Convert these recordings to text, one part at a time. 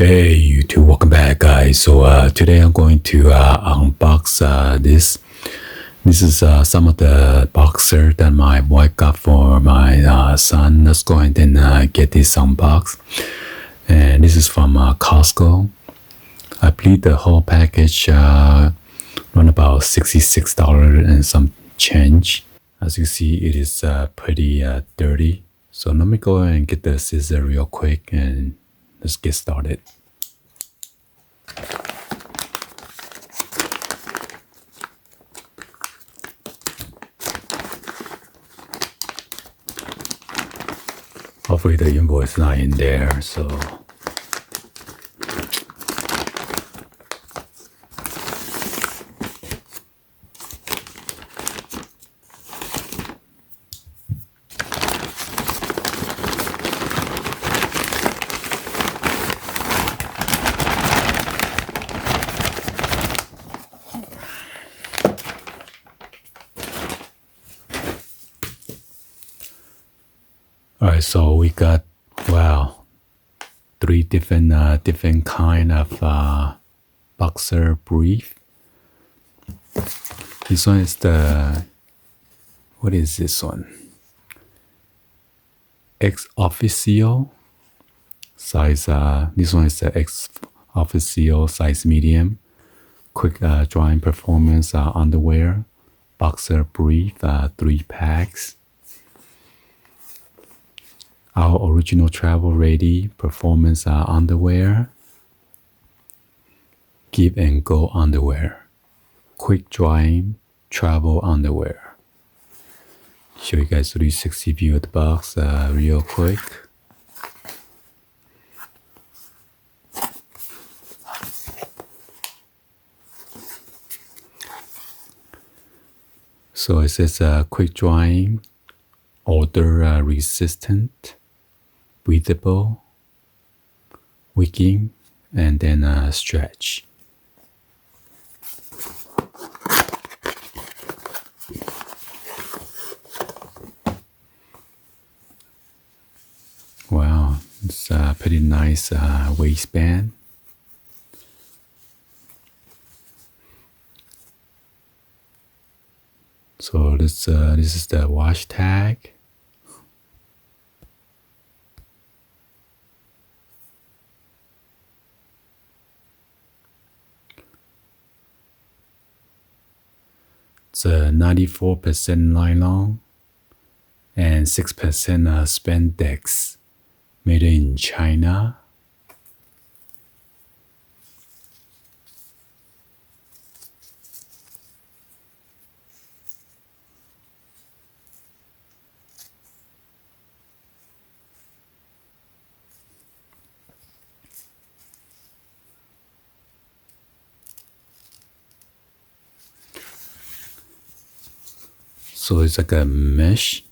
Hey YouTube, welcome back guys. So today I'm going to unbox this. This is some of the boxer that my wife got for my son. Let's go ahead and get this unboxed. And this is from Costco. I believe the whole package run about $66 and some change. As you see, it is pretty dirty. So let me go ahead and get the scissor real quick and let's get started. Hopefully the invoice is not in there, so alright, so we got, wow, 3 different kind of boxer brief. This one is the, what is this one? ExOfficio size. This one is the ExOfficio size medium. Quick drying performance underwear. Boxer brief, 3 packs. Our original travel ready performance underwear. Give and go underwear. Quick drying travel underwear. Show you guys 360 view of the box real quick. So it says quick drying, odor resistant, breathable, wicking, and then stretch. Wow, it's a pretty nice waistband. So this is the wash tag. It's 94% nylon and 6% spandex, made in China. So it's like a mesh.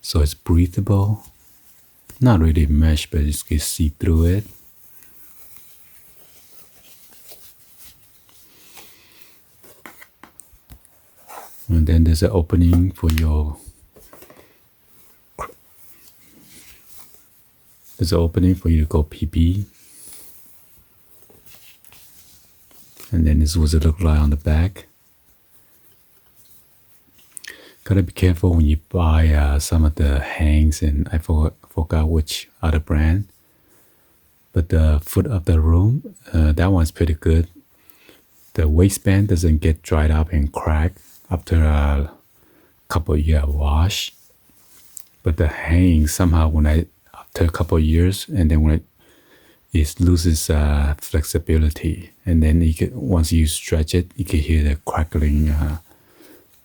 So it's breathable. Not really mesh, but you can see through it. And then there's an opening for your. There's an opening for you to go pee-pee. And then this is what it looks like on the back. Gotta be careful when you buy some of the hangs, and I forgot which other brand. But the foot of the room, that one's pretty good. The waistband doesn't get dried up and crack after a couple year wash. But the hang somehow after a couple of years, and then when it loses flexibility, and then once you stretch it, you can hear the crackling.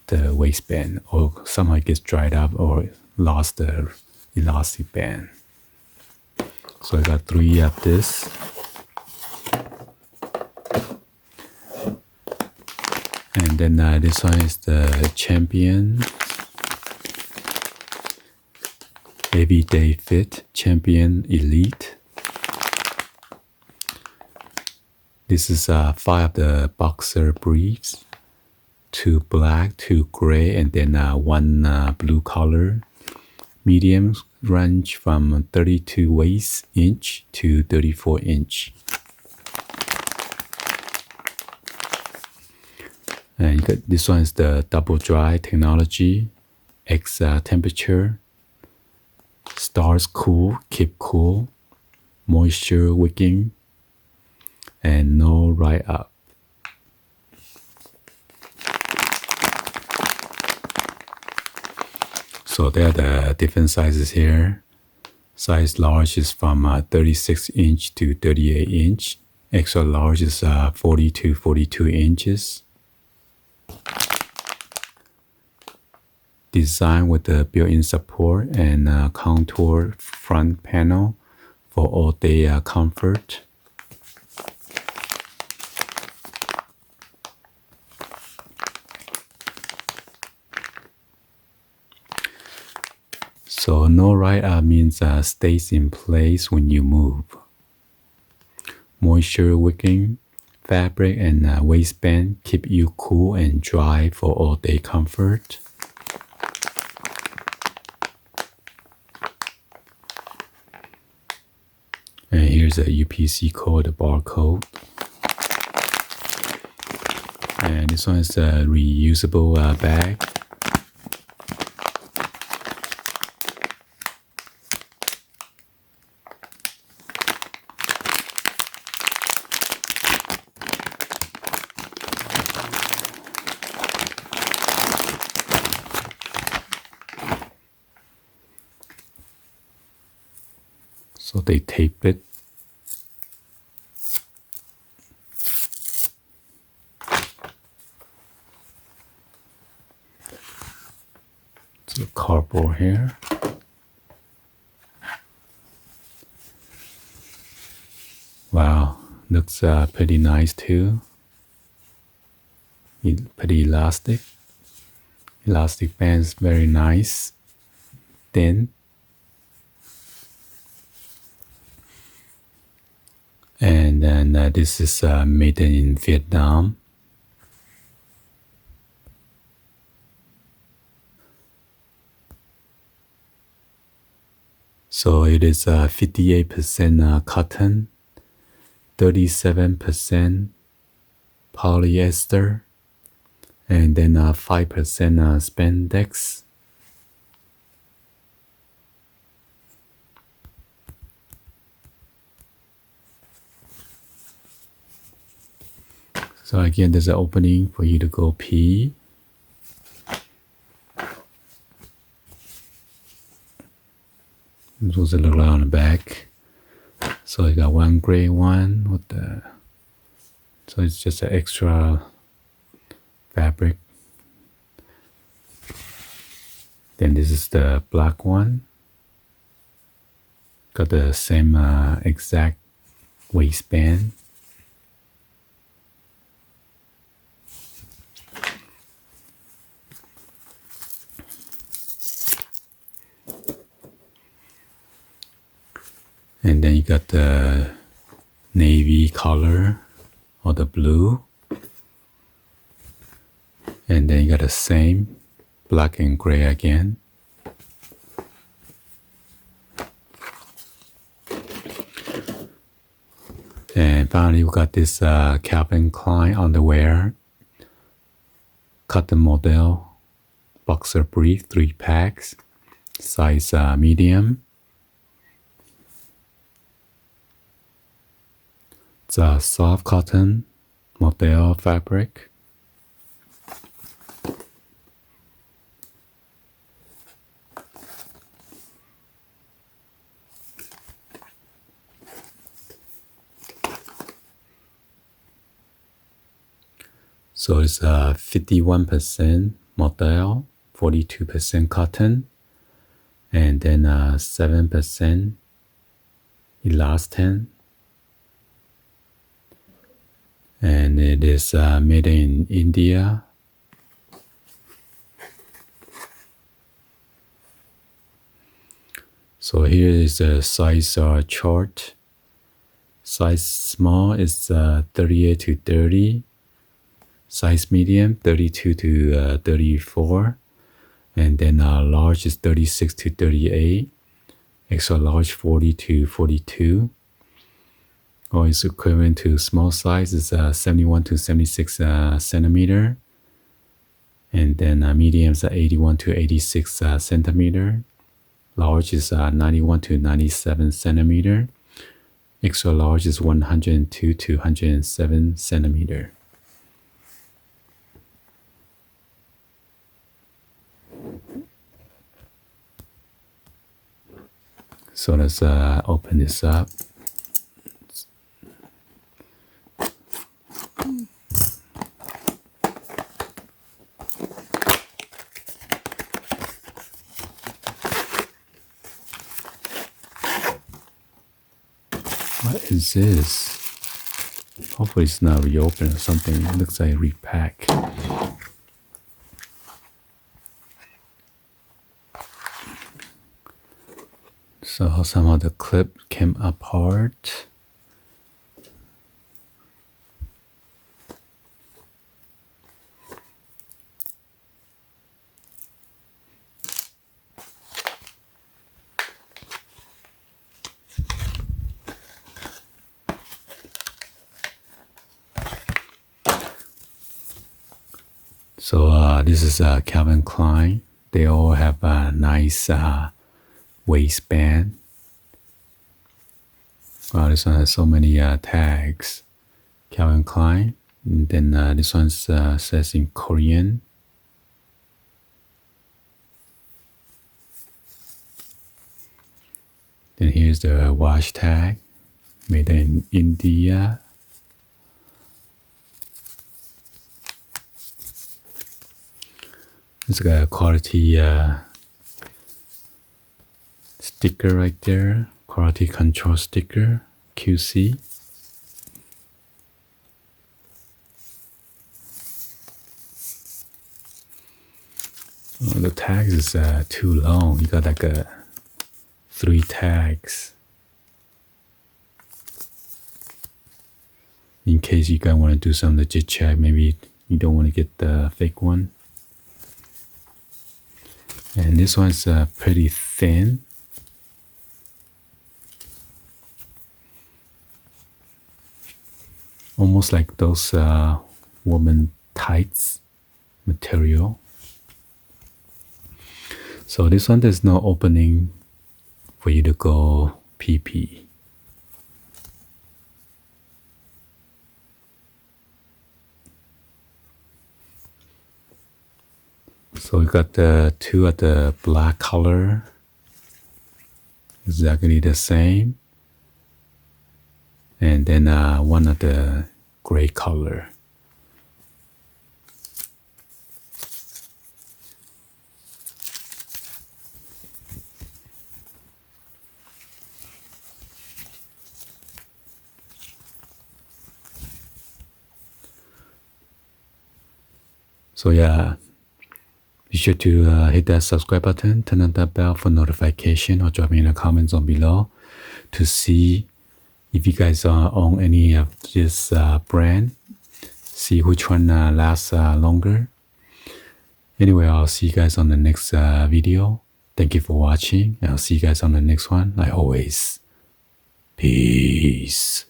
The waistband, or somehow it gets dried up or lost the elastic band. So I got 3 of this. And then this one is the Champion Everyday Fit Champion Elite. This is 5 of the boxer briefs. 2 black, 2 gray, and then 1 blue color. Mediums range from 32 waist inch to 34 inch. And this one is the double dry technology, X temperature, stars cool, keep cool, moisture wicking, and no write up. So there are the different sizes here. Size large is from 36 inch to 38 inch. Extra large is 40 to 42 inches. Designed with the built-in support and contour front panel for all-day comfort. So no write-up means stays in place when you move. Moisture wicking, fabric and waistband keep you cool and dry for all-day comfort. And here's a UPC code, a barcode. And this one is a reusable bag. So they tape it. So cardboard here. Wow, looks pretty nice too. Pretty elastic. Elastic band's very nice, thin. And then this is made in Vietnam. So it is 58% cotton, 37% polyester, and then 5% spandex. So again, there's an opening for you to go pee. This was a little on the back. So you got one gray one with the, so it's just an extra fabric. Then this is the black one. Got the same exact waistband. And then you got the navy color or the blue. And then you got the same black and gray again. And finally we got this Calvin Klein underwear cotton model boxer brief 3 packs, size medium. It's a soft cotton model fabric. So it's 51% model, 42% cotton, and then 7% elastin. And it is made in India. So here is a size chart. Size small is 38 to 30. Size medium 32 to 34. And then large is 36 to 38. extra large 40 to 42, or it's equivalent to small size is 71 to 76 centimeter, and then medium is 81 to 86 centimeter, large is 91 to 97 centimeter, extra large is 102 to 107 centimeter. So let's open this up. What is this? Hopefully it's not reopened or something. It looks like a repack. So somehow the clip came apart. So this is Calvin Klein. They all have a nice waistband. Wow, this one has so many tags. Calvin Klein. And then this one says in Korean. Then here's the wash tag. Made in India. It's got a quality sticker right there. Quality control sticker, QC. Oh, the tags is too long. You got like 3 tags. In case you guys want to do some legit check, maybe you don't want to get the fake one. And this one's pretty thin. Almost like those woman tights material. So this one, there's no opening for you to go pee-pee. So we got the 2 of the black color, exactly the same, and then 1 of the gray color. So yeah. Be sure to hit that subscribe button, turn on that bell for notification, or drop me in the comments on below to see if you guys own any of this brand. See which one lasts longer. Anyway, I'll see you guys on the next video. Thank you for watching, and I'll see you guys on the next one. Like always, peace.